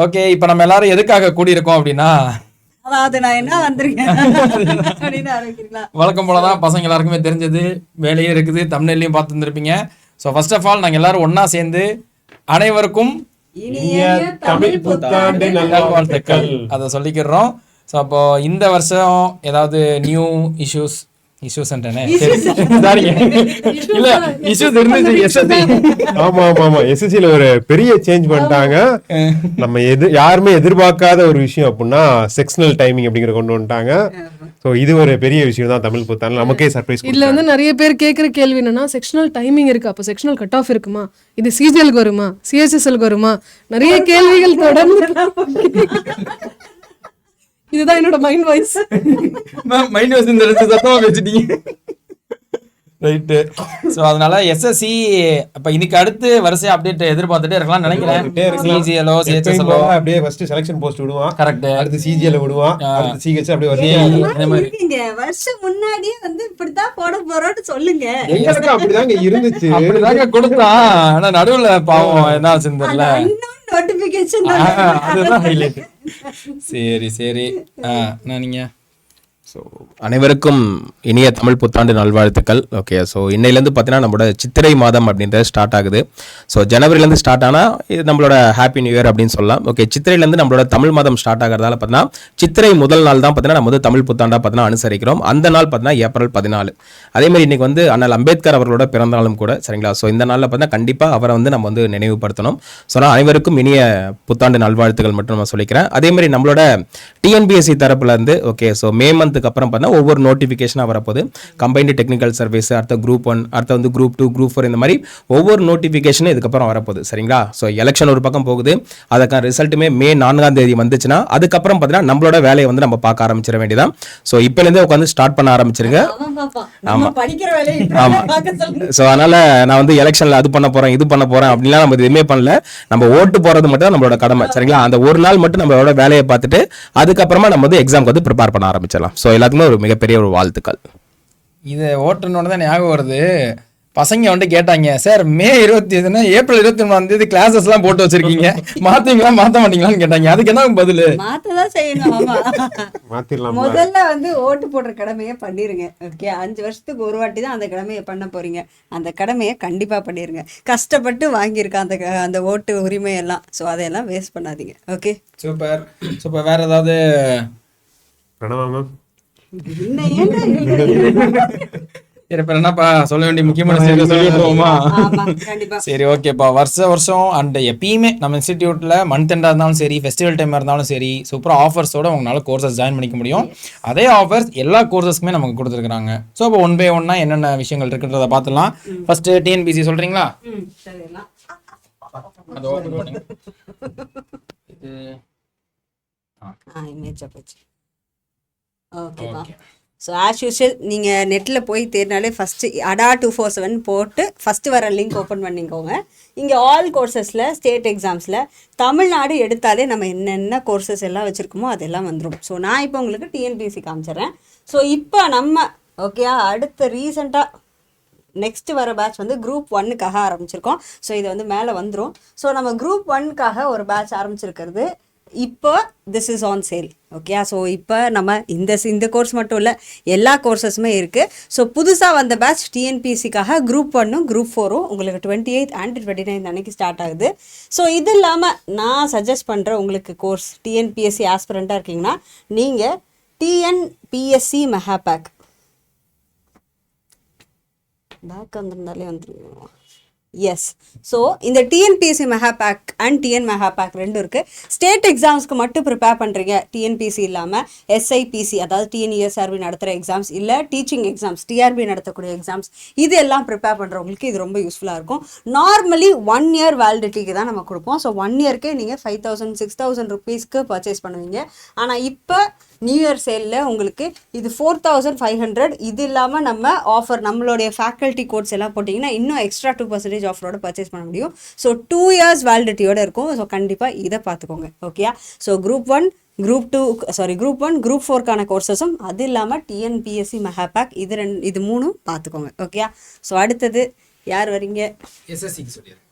Okay, இப்போ நம்ம எல்லாரும் எதுக்காக கூடியிருக்கோம் அப்படின்னா, அதாவது நான் என்ன வந்திருக்கேன் அப்படின்னு ஆரம்பிக்கிறீங்களா? வழக்கம் போலதான் பசங்க எல்லாருக்குமே தெரிஞ்சது வேலையே இருக்குது, தமிழ்லையும் பார்த்து இருந்திருப்பீங்க. ஸோ ஃபர்ஸ்ட் ஆஃப் ஆல் நாங்கள் எல்லாரும் ஒண்ணா சேர்ந்து அனைவருக்கும் இனிய தமிழ் புத்தாண்டு நல்வாழ்த்துக்கள் அதை சொல்லிக்கிறோம். ஸோ அப்போ இந்த வருஷம் ஏதாவது நியூ இஷ்யூஸ் எஸ்எஸ்சில ஒரு பெரிய சேஞ்ச் பண்ணிட்டாங்க. நம்ம யாருமே எதிர்பார்க்காத ஒரு விஷயம் அப்படின்னா செக்ஷனல் டைமிங் அப்படிங்கற கொண்டு வந்துட்டாங்க. சோ இது ஒரு பெரிய விஷயம் தான் தமிழ் புத்தாண்டு, நமக்கே சர்ப்ரைஸ். இதுல வந்து நிறைய பேர் கேக்குற கேள்வி என்னன்னா, செக்ஷனல் டைமிங் இருக்கு, அப்போ செக்ஷனல் கட் ஆஃப் இருக்குமா, இது சிஜிஎல்க்கு வருமா, சிஎஸ்எஸ்எல்க்கு வருமா, நிறைய கேள்விகள் தொடர்ந்து. இதுதான் என்னோட மைண்ட் வாய்ஸ். இந்த சத்தமா பேசிட்டீங்க. ரைட்டு. ஸோ அதனால எஸ்எஸ்சி அப்ப இன்னைக்கு அடுத்து வரிசை அப்டேட் எதிர்பார்த்துட்டே இருக்கலாம் நினைக்கிறேன். சிஜிஎலோ சிஹெச்எஸ்எலோ அப்படியே ஃபர்ஸ்ட் செலக்ஷன் போஸ்ட் விடுவான், கரெக்ட், அடுத்து சிஜிஎல் விடுவான், அடுத்து சிஹெச் அப்படியே வருஷம் முன்னாடியே வந்து இப்படித்தான் போட போறோம்னு சொல்லுங்க. எங்களுக்கு அப்படிதாங்க இருந்துச்சு, அப்படிதாங்க கொடுத்தான். ஆனா நடுவுல பாவம் என்ன ஆச்சுன்னு தெரியல. நோட்டிபிகேஷன் அதுதான் ஹைலைட். சரி சரி. நீங்க அனைவருக்கும் இனிய தமிழ் புத்தாண்டு நல்வாழ்த்துக்கள். ஓகே, ஸோ இன்னையிலேருந்து பார்த்தீங்கன்னா நம்மளோட சித்திரை மாதம் அப்படின்றது ஸ்டார்ட் ஆகுது. ஸோ ஜனவரிலேருந்து ஸ்டார்ட் ஆனால் இது நம்மளோட ஹாப்பி நியூ இயர் அப்படின்னு சொல்லலாம். ஓகே, சித்திரையிலேருந்து நம்மளோட தமிழ் மாதம் ஸ்டார்ட் ஆகிறதால பார்த்தீங்கன்னா சித்திரை முதல் நாள் தான் பார்த்தீங்கன்னா நம்ம வந்து தமிழ் புத்தாண்டாக பார்த்தீங்கன்னா அனுசரிக்கிறோம். அந்த நாள் பார்த்தீங்கன்னா ஏப்ரல் 14. அதேமாதிரி இன்னைக்கு வந்து அண்ணல் அம்பேத்கர் அவர்களோட பிறந்த நாளும் கூட, சரிங்களா? ஸோ இந்த நாளில் பார்த்தீங்கன்னா கண்டிப்பாக அவரை வந்து நம்ம வந்து நினைவுபடுத்தணும். ஸோ நான் அனைவருக்கும் இனிய புத்தாண்டு நல்வாழ்த்துக்கள் மட்டும் நம்ம சொல்லிக்கிறேன். அதேமாதிரி நம்மளோட டிஎன்பிஎஸ்சி தரப்புலேருந்து ஓகே, ஸோ மே மந்த்துக்கு அப்புறம் பார்த்தீங்கன்னா ஒவ்வொரு நோட்டிஃபிகேஷனாக வரப்போது. கம்பைன்டு டெக்னிக்கல் சர்வீஸ், அடுத்த குரூப் 1, அடுத்த வந்து குரூப் 2, குரூப் 4, இந்த மாதிரி ஒவ்வொரு நோட்டிஃபிகேஷனும் இதுக்கப்புறம் வரப்போகுது, சரிங்களா? ஸோ எலெக்ஷன் ஒரு பக்கம் போகுது, அதுக்கான ரிசல்ட்டுமே மே 4 வந்துச்சுன்னா அதுக்கப்புறம் பார்த்தீங்கன்னா நம்மளோட வேலையை வந்து நம்ம பார்க்க ஆரம்பிச்சிட வேண்டியதான். ஸோ இப்போலேருந்தே உட்காந்து ஸ்டார்ட் பண்ண ஆரம்பிச்சிருங்க. ஆமாம் ஆமாம். ஸோ அதனால் நான் வந்து எலெக்ஷனில் அது பண்ண போகிறேன், இது பண்ண போகிறேன் அப்படின்லாம் நம்ம எதுவுமே பண்ணல. நம்ம ஓட்டு போகிறது மட்டும் தான் நம்மளோட கடமை, சரிங்களா? அந்த ஒரு நாள் மட்டும் நம்மளோட வேலையை பார்த்துட்டு அதுக்கப்புறமா நம்ம வந்து எக்ஸாமுக்கு வந்து ப்ரிப்பேர் பண்ண ஆரம்பிச்சிடலாம். ஸோ எல்லாத்துக்குமே ஒரு மிகப்பெரிய ஒரு வாழ்த்துக்கள். இது ஓட்டுனோட தான் ஞாபகம் வருது. பசங்க வந்து கேட்டாங்க, சார் மே 20 ஏப்ரல் 23 கிளாஸஸ்லாம் போட்டு வச்சிருக்கீங்க, மாத்தீங்களா மாத்த மாட்டீங்களான்னு கேட்டாங்க. அதுக்கு என்ன பதில்? மாத்ததான் செய்யணும். முதல்ல வந்து ஓட்டு போடுற கடமையை பண்ணிருங்க. ஓகே, 5 வருஷத்துக்கு ஒரு வாட்டி தான் அந்த கடமையை பண்ண போறீங்க. அந்த கடமையை கண்டிப்பா பண்ணிருங்க. கஷ்டப்பட்டு வாங்கியிருக்க அந்த ஓட்டு உரிமை எல்லாம், ஸோ அதையெல்லாம் வேஸ்ட் பண்ணாதீங்க. Okay, super super. வேற ஏதாவது என்னப்பா சொல்ல வேண்டிய முக்கியமான விஷயத்தை சொல்லிடுவோமா? சரி, ஓகேப்பா. வருஷம் அண்ட் எப்பயுமே நம்ம இன்ஸ்டிடியூட்ல மந்த் எண்டா இருந்தாலும் சரி, ஃபெஸ்டிவல் டைம் இருந்தாலும் சரி, சூப்பரா ஆஃபர்ஸோட உங்களால கோர்சஸ் ஜாயின் பண்ணிக்க முடியும். அதே ஆஃபர்ஸ் எல்லா கோர்சஸ்க்குமே நமக்கு கொடுத்துருக்காங்க. ஸோ இப்போ 1 by 1 என்னென்ன விஷயங்கள் இருக்குன்றத பார்த்துலாம். ஃபர்ஸ்ட் டிஎன்பிசி சொல்றீங்களா? ஓகேப்பா. ஸோ ஆஸ் யூஷுவல் நீங்கள் நெட்டில் போய் தேடினாலே ஃபஸ்ட்டு ADA 247 போட்டு ஃபஸ்ட்டு வர லிங்க் ஓப்பன் பண்ணிக்கோங்க. இங்கே ஆல் கோர்சஸில் ஸ்டேட் எக்ஸாம்ஸில் தமிழ்நாடு எடுத்தாலே நம்ம என்னென்ன கோர்சஸ் எல்லாம் வச்சுருக்கோமோ அதெல்லாம் வந்துடும். ஸோ நான் இப்போ உங்களுக்கு டிஎன்பிஎஸ்சி காமிச்சிட்றேன். ஸோ இப்போ நம்ம ஓகே, அடுத்த ரீசெண்டாக நெக்ஸ்ட்டு வர பேட்ச் வந்து குரூப் 1க்காக ஆரம்பிச்சிருக்கோம். ஸோ இது வந்து மேலே வந்துடும். ஸோ நம்ம குரூப் 1க்காக ஒரு பேட்ச் ஆரம்பிச்சிருக்கிறது இப்போ this is on sale. Okay, so இப்போ நம்ம இந்த கோர்ஸ் மட்டும் இல்லை, எல்லா கோர்சஸுமே இருக்குது. ஸோ புதுசாக வந்த பேட்ச் டிஎன்பிஎஸ்சிக்காக குரூப் 1ம் குரூப் 4ம் உங்களுக்கு 28th and 29th அன்னைக்கு ஸ்டார்ட் ஆகுது. ஸோ இது இல்லாமல் நான் சஜஸ்ட் பண்ணுற உங்களுக்கு கோர்ஸ் டிஎன்பிஎஸ்சி ஆஸ்பிரண்ட்டாக இருக்கீங்கன்னா நீங்கள் டிஎன்பிஎஸ்சி மெகா பேக் வந்திருந்தாலே வந்துருவோம். எஸ், ஸோ இந்த TNPSC mega back and TN mega back ரெண்டும் இருக்குது. ஸ்டேட் எக்ஸாம்ஸ்க்கு மட்டும் ப்ரிப்பேர் பண்ணுறீங்க, டிஎன்பிஎஸ்சி இல்லாமல் எஸ்ஐபிசி அதாவது டிஎன்இஎஸ்ஆர்பி நடத்துகிற எக்ஸாம்ஸ், இல்லை டீச்சிங் எக்ஸாம்ஸ், டிஆர்பி நடத்தக்கூடிய எக்ஸாம்ஸ், இது எல்லாம் ப்ரிப்பேர் பண்ணுறவங்களுக்கு இது ரொம்ப யூஸ்ஃபுல்லாக இருக்கும். நார்மலி 1 year வேலிடிட்டிக்கு தான் நம்ம கொடுப்போம். ஸோ 1 yearக்கே நீங்கள் 5,000 6,000 rupeesக்கு பர்ச்சேஸ் பண்ணுவீங்க. ஆனால் இப்போ நியூ இயர் சேலில் உங்களுக்கு இது 4,500. இது இல்லாமல் நம்ம ஆஃபர் நம்மளுடைய ஃபேக்கல்ட்டி கோட்ஸ் எல்லாம் போட்டிங்கன்னா இன்னும் எக்ஸ்ட்ரா 2% ஆஃபரோட பர்ச்சேஸ் பண்ண முடியும். ஸோ 2 years வேலிடிட்டியோட இருக்கும். ஸோ கண்டிப்பாக இதை பார்த்துக்கோங்க. ஓகே, ஸோ குரூப் 1 குரூப் 4க்கான கோர்சஸும், அது இல்லாமல் டிஎன்பிஎஸ்சி மெகா பேக், இது 3ம் பார்த்துக்கோங்க. ஓகே, ஸோ அடுத்தது யார் வரீங்க? எஸ்எஸ்சிக்கு சொல்லிடுறேன்.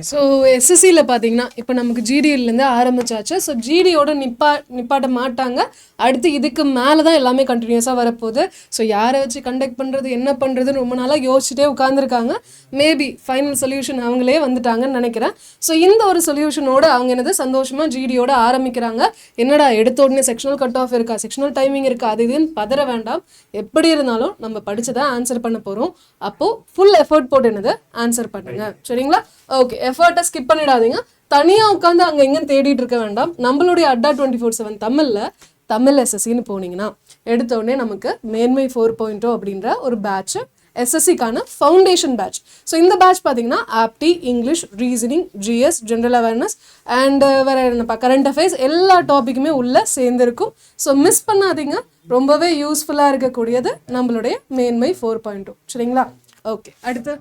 ஸோ எஸ்எஸ்சியில் பார்த்தீங்கன்னா இப்போ நமக்கு ஜிடியிலேருந்து ஆரம்பிச்சாச்சு. ஸோ ஜிடியோட நிப்பாட்ட மாட்டாங்க. அடுத்து இதுக்கு மேலே தான் எல்லாமே கண்டினியூஸாக வரப்போகுது. ஸோ யாரை வச்சு கண்டக்ட் பண்ணுறது என்ன பண்ணுறதுன்னு ரொம்ப நாளாக யோசிச்சுட்டே உட்காந்துருக்காங்க. மேபி ஃபைனல் சொல்யூஷன் அவங்களே வந்துட்டாங்கன்னு நினைக்கிறேன். ஸோ இந்த ஒரு சொல்யூஷனோட அவங்க என்னது சந்தோஷமாக ஜிடியோட ஆரம்பிக்கிறாங்க. என்னடா எடுத்த உடனே செக்ஷனல் கட் ஆஃப் இருக்கா, செக்ஷனல் டைமிங் இருக்கா, அது இதுன்னு பதற வேண்டாம். எப்படி இருந்தாலும் நம்ம படிச்சதை ஆன்சர் பண்ண போகிறோம். அப்போது ஃபுல் எஃபர்ட் போட்டு என்னது ஆன்சர் பண்ணுங்க. சரிங்களா? ஓகே, எஃபர்ட்டை ஸ்கிப் பண்ணிடாதீங்க. தனியாக உட்காந்து அங்கே எங்கேன்னு தேடிட்டு இருக்க வேண்டாம். நம்மளுடைய அட்டா 24/7 தமிழ் எஸ்எஸ்சின்னு போனீங்கன்னா எடுத்த உடனே நமக்கு மேன்மை 4.0 அப்படின்ற ஒரு பேட்ச் எஸ்எஸ்சிக்கான ஃபவுண்டேஷன் பேட்ச். ஸோ இந்த பேட்ச் பார்த்தீங்கன்னா apti, English, reasoning, GS, general awareness and வேறு என்னப்பா கரண்ட் அஃபேர்ஸ் எல்லா டாப்பிக்குமே உள்ளே சேர்ந்துருக்கும். ஸோ மிஸ் பண்ணாதீங்க. ரொம்பவே யூஸ்ஃபுல்லாக இருக்கக்கூடியது நம்மளுடைய மேன்மை 4.0. சரிங்களா? ஓகே, அடுத்து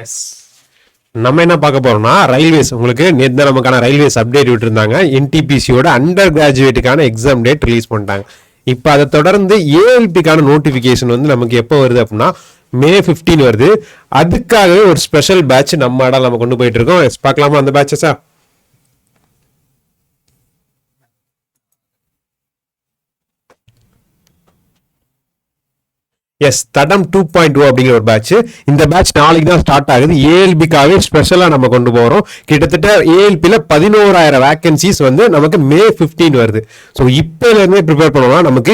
எஸ், நம்ம என்ன பார்க்க போறோம்னா ரயில்வேஸ். உங்களுக்கு நேற்று நமக்கான ரயில்வேஸ் அப்டேட் விட்டுருந்தாங்க. என்டிபிசியோட அண்டர் கிராஜுவேட்டுக்கான எக்ஸாம் டேட் ரிலீஸ் பண்ணிட்டாங்க. இப்போ அதை தொடர்ந்து ஏஎல்பிக்கான நோட்டிஃபிகேஷன் வந்து நமக்கு எப்போ வருது அப்படின்னா May 15 வருது. அதுக்காகவே ஒரு ஸ்பெஷல் பேட்ச் நம்ம இடம் நம்ம கொண்டு போயிட்டு இருக்கோம். பார்க்கலாமா அந்த பேட்சஸா? எஸ், தடம் 2.0 அப்படிங்கிற ஒரு பேட்ச். இந்த பேட்ச் நாளைக்கு தான் ஸ்டார்ட் ஆகுது. ஏஎல்பிக்காகவே ஸ்பெஷலாக நம்ம கொண்டு போகிறோம். கிட்டத்தட்ட ஏஎல்பியில் 11,000 வேகன்சிஸ் வந்து நமக்கு May 15 வருது. ஸோ இப்போலேருந்தே ப்ரிப்பேர் பண்ணோம்னா நமக்கு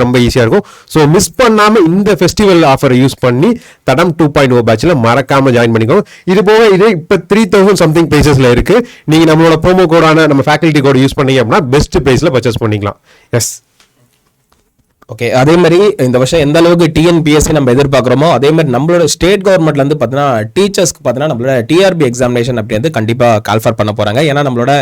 ரொம்ப ஈஸியாக இருக்கும். ஸோ மிஸ் பண்ணாமல் இந்த ஃபெஸ்டிவல் ஆஃபரை யூஸ் பண்ணி தடம் 2.0 பேட்சில் மறக்காமல் ஜாயின் பண்ணிக்கோங்க. இது போக இது இப்போ 3,000 சம்திங் ப்ரைஸஸில் இருக்குது. நீங்கள் நம்மளோட ப்ரோமோ கோடான நம்ம ஃபேக்கல்ட்டி கோட் யூஸ் பண்ணீங்க அப்படின்னா பெஸ்ட் ப்ரைஸில் பர்ச்சேஸ் பண்ணிக்கலாம். எஸ், ஓகே, அதே மாதிரி இந்த வருஷம் எந்த அளவுக்கு டிஎன்பிஎஸ்சி நம்ம எதிர்பார்க்குறோமோ அதே மாதிரி நம்மளோட ஸ்டேட் கவர்மெண்ட்ல இருந்து பார்த்தீங்கன்னா டீச்சர்ஸ்க்கு பார்த்தீங்கன்னா நம்மளோட டிஆர்பி எக்ஸாமினேஷன் அப்படின்றது கண்டிப்பாக கால்ஃபர் பண்ண போறாங்க. ஏன்னா நம்மளோட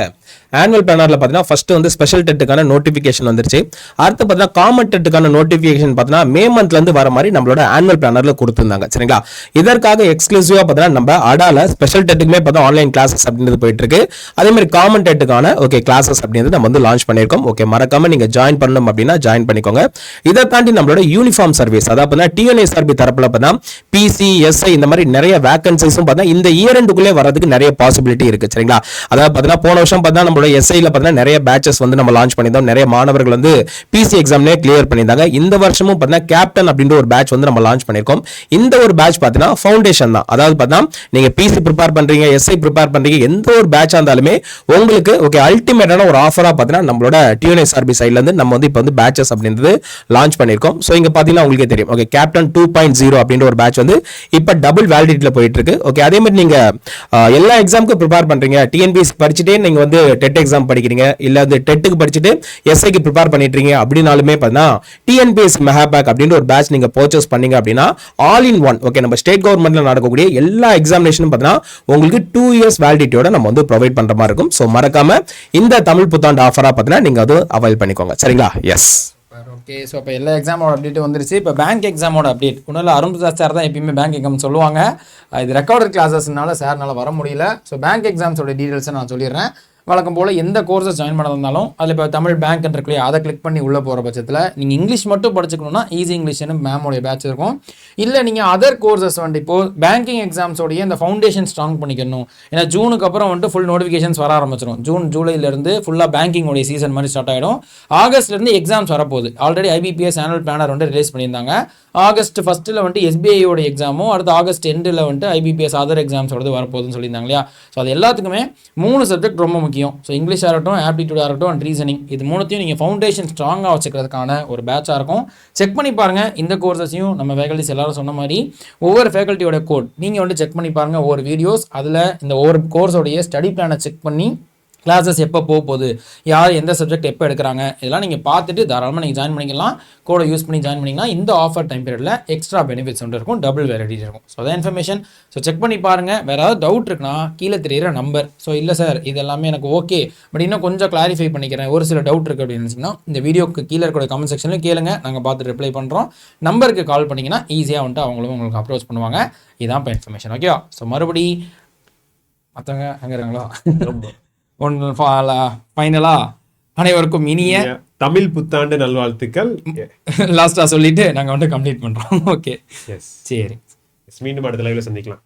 ஆனுவல் பிளானர்ல பார்த்தீங்கன்னா ஃபர்ஸ்ட் வந்து ஸ்பெஷல் டெட்டுக்கான நோட்டிஃபிகேஷன் வந்துருச்சு. அடுத்து பார்த்தீங்கன்னா காமன் டெட்டுக்கான நோட்டிஃபிகேஷன் பார்த்தீங்கன்னா மே மந்த்ல இருந்து வர மாதிரி நம்மளோட ஆனுவல் பிளானர்ல கொடுத்துருந்தாங்க. சரிங்களா? இதற்காக எக்ஸ்க்ளூசிவா பார்த்தீங்கன்னா நம்ம அடால ஸ்பெஷல் டெட்டுக்குமே பார்த்தா ஆன்லைன் கிளாஸஸ் அப்படின்றது போயிட்டு இருக்கு. அதே மாதிரி காமன் டெட்டுக்கான ஓகே கிளாஸஸ் அப்படின்றது நம்ம வந்து லான்ச் பண்ணியிருக்கோம். ஓகே, மறக்காம நீங்க ஜாயின் பண்ணணும் அப்படின்னா ஜாயின் பண்ணிக்கோங்க. இதை தாண்டி நம்மளோட யூனிஃபார்ம் சர்வீஸ் அதாவது டிஎன்எஸ்ஆர்பி தரப்புல பார்த்தா பிசி, எஸ்ஐ இந்த மாதிரி நிறைய வேகன்சிஸும் பார்த்தா இந்த இயர் எண்டுக்குள்ளே வரதுக்கு நிறைய பாசிபிலிட்டி இருக்கு. சரிங்களா? அதாவது பார்த்தீங்கன்னா போன வருஷம் பார்த்தா நம்மளோட எஸ்ஐல பார்த்தீங்கன்னா நிறைய பேட்சஸ் வந்து நம்ம லான்ச் பண்ணியிருந்தோம். நிறைய மாணவர்கள் வந்து பிசி எக்ஸாம்லேயே கிளியர் பண்ணியிருந்தாங்க. இந்த வருஷமும் பார்த்தீங்கன்னா கேப்டன் அப்படின்ற ஒரு பேட்ச் வந்து நம்ம லான்ச் பண்ணியிருக்கோம். இந்த ஒரு பேட்ச் பார்த்தீங்கன்னா ஃபவுண்டேஷன் தான். அதாவது பார்த்தீங்கன்னா நீங்க பிசி ப்ரிப்பேர் பண்றீங்க, எஸ்ஐ ப்ரிப்பேர் பண்றீங்க, எந்த ஒரு பேட்சா இருந்தாலுமே உங்களுக்கு ஓகே அல்டிமேட்டான ஒரு ஆஃபரா பார்த்தீங்கன்னா நம்மளோட டிஎன்எஸ்ஆர்பி சைட்ல இருந்து நம்ம வந்து இப்போ வந்து பேட்சஸ் அப்படின்றது லான்ச் பண்ணியிருக்கோம். ஸோ இங்க பார்த்தீங்கன்னா உங்களுக்கே தெரியும். ஓகே, கேப்டன் 2.0 அப்படின்ற ஒரு பேட்ச் வந்து இப்போ டபுள் வேலிடிட்டியில் போயிட்டு இருக்கு. ஓகே, அதே மாதிரி நீங்க எல்லா எக்ஸாமுக்கும் ப்ரிப்பேர் பண்றீங்க, டிஎன்பிஎஸ்சி படிச்சுட்டே நீங்க வந்து டெட் எக்ஸாம் படிக்கிறீங்க, இல்ல வந்து டெட்டுக்கு படிச்சுட்டு எஸ்ஐக்கு ப்ரிப்பேர் பண்ணிட்டு இருக்கீங்க அப்படின்னாலுமே பார்த்தீங்கன்னா டிஎன்பிஎஸ்சி மெகா பேக் அப்படின்ற ஒரு பேட்ச் நீங்க பர்ச்சேஸ் பண்ணீங்க அப்படின்னா ஆல் இன் ஒன் ஓகே நம்ம ஸ்டேட் கவர்மெண்ட்ல நடக்கக்கூடிய எல்லா எக்ஸாமினேஷனும் பார்த்தீங்கன்னா உங்களுக்கு 2 years வேலிடிட்டியோட நம்ம வந்து ப்ரொவைட் பண்ற மாதிரி இருக்கும். ஸோ மறக்காம இந்த தமிழ் புத்தாண்டு ஆஃபரா பார்த்தீங்கன்னா நீங்க அது அவைல் பண்ணிக்கோங்க. சரிங்களா? S, okay. ஸோ இப்போ எல்லா எக்ஸாமோட அப்டேட் வந்துருச்சு. இப்போ பேங்க் எக்ஸாமோட அப்டேட் ஒன்றும் அருண்பிரசாத் சார் தான் எப்பயுமே பேங்க் எக்ஸாம் சொல்லுவாங்க. இது ரெக்கார்டட் கிளாஸஸ்னால சார்னால வர முடியல. ஸோ பேங்க் எக்ஸாம்ஸோட டீட்டெயில்ஸை நான் சொல்லிடுறேன். வழக்கம் போல் எந்த கோர்ஸஸ் ஜாயின் பண்ணதாலும் அதில் இப்போ தமிழ் பேங்க் இருக்கலையே அதை கிளிக் பண்ணி உள்ளே போகிற பட்சத்தில் நீங்கள் இங்கிலீஷ் மட்டும் படிச்சுக்கணும்னா ஈஸி இங்கிலீஷ்னு மேமோடைய பேட்ச் இருக்கும். இல்லை நீங்கள் அதர் கோர்சஸ் வந்துட்டு இப்போது பேங்கிங் எக்ஸாம்ஸோடைய இந்த ஃபவுண்டேஷன் ஸ்ட்ராங் பண்ணிக்கணும். ஏன்னா ஜூனுக்கு அப்புறம் வந்துட்டு ஃபுல் நோட்டிஃபிகேஷன்ஸ் வர ஆரம்பிச்சிடும். ஜூன் ஜூலைலேருந்து ஃபுல்லாக பேங்கிங்கோடைய சீசன் மாதிரி ஸ்டார்ட் ஆகிடும். ஆகஸ்ட்லேருந்து எக்ஸாம்ஸ் வரப்போகுது. ஆல்ரெடி ஐபிபிஎஸ் ஆனுவல் பிளானர் வந்து ரிலீஸ் பண்ணியிருந்தாங்க. ஆகஸ்ட் ஃபஸ்ட்டில் வந்துட்டு எஸ்பிஐயோட எக்ஸாமும் அடுத்து ஆகஸ்ட் எண்டில் வந்துட்டு ஐபிபிஎஸ் அதர் எக்ஸாம்ஸோடது வரப்போகுதுன்னு சொல்லியிருந்தாங்க இல்லையா? ஸோ அது எல்லாத்துக்குமே 3 சப்ஜெக்ட் ரொம்ப முக்கியம். ஸோ இங்கிலீஷாக இருக்கட்டும், ஆப்டிடியூடாக இருக்கட்டும் அண்ட் ரீசனிங், இது மூணுத்தையும் நீங்கள் ஃபவுண்டேஷன் ஸ்ட்ராங்காக வச்சுக்கிறதுக்கான ஒரு பேட்சாக இருக்கும். செக் பண்ணி பாருங்கள். இந்த கோர்ஸஸையும் நம்ம ஃபேக்கல்ட்டிஸ் எல்லாரும் சொன்ன மாதிரி ஒவ்வொரு ஃபேக்கல்ட்டியோட கோட் நீங்கள் வந்து செக் பண்ணி பாருங்கள். ஒவ்வொரு வீடியோஸ் அதில் இந்த ஒவ்வொரு கோர்ஸோடைய ஸ்டடி பிளானை செக் பண்ணி கிளாஸஸ் எப்போ போகுது, யார் எந்த சப்ஜெக்ட் எப்போ எடுக்கிறாங்க, இதெல்லாம் நீங்கள் பார்த்துட்டு தாராளமாக நீங்கள் ஜாயின் பண்ணிக்கலாம். கோடை யூஸ் பண்ணி ஜாயின் பண்ணிங்கன்னா இந்த ஆஃபர் டைம் பீரியடில் எக்ஸ்ட்ரா பெனிஃபிட்ஸ் ஒன்று இருக்கும், டபுள் வேலிடிட்டி இருக்கும். ஸோ அதான் இன்ஃபர்மேஷன். ஸோ செக் பண்ணி பாருங்கள். வேறு ஏதாவது டவுட் இருக்குன்னா கீழே தெரியிற நம்பர். ஸோ இல்லை சார் இது எல்லாமே எனக்கு ஓகே, பட் இன்னும் கொஞ்சம் கிளாரிஃபை பண்ணிக்கிறேன், ஒரு சில டவுட் இருக்குது அப்படின்னு நினச்சிங்கன்னா இந்த வீடியோக்கு கீழே இருக்கிற கமெண்ட் செக்ஷனில் கேளுங்க, நாங்கள் பார்த்துட்டு ரிப்ளை பண்ணுறோம். நம்பருக்கு கால் பண்ணிங்கன்னா ஈஸியாக வந்துட்டு அவங்களும் உங்களுக்கு அப்ரோச் பண்ணுவாங்க. இதுதான் இப்போ இன்ஃபர்மேஷன். ஓகேவா? ஸோ மறுபடி மற்றவங்க அங்கே இருக்காங்களா? ஃபைனலா அனைவருக்கும் இனிய தமிழ் புத்தாண்டு நல்வாழ்த்துக்கள் லாஸ்டா சொல்லிட்டு நாங்க வந்து கம்ப்ளீட் பண்றோம். ஓகே, சரி, மீண்டும் அடுத்த லைவ்ல சந்திக்கலாம்.